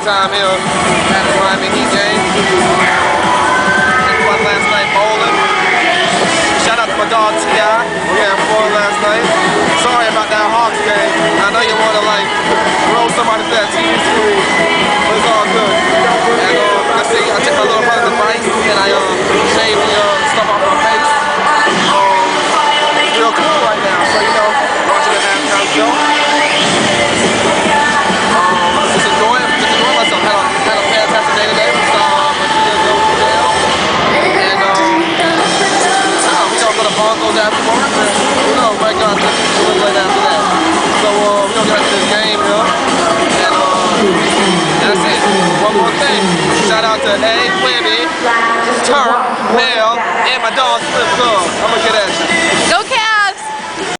time here at the Miami Heat game. Had fun last night bowling. Shout out to my dog T.I. We had fun last night. Sorry about that Hawks game. I know you want to like throw somebody to that TV screen, but it's all good. And let's see, I took my little brother's advice and I shaved the stuff off my face. It's real cool right now, so you know, watching the halftime show. Just enjoying myself. Had a fantastic day today. We saw Machida go to jail. And we don't go to Broncos afterwards. Who knows, my God, we'll play after that. So we're gonna get into this game here. And that's it. One more thing. Shout out to A, Webby, Turk, Mel, and my dog Flip Club.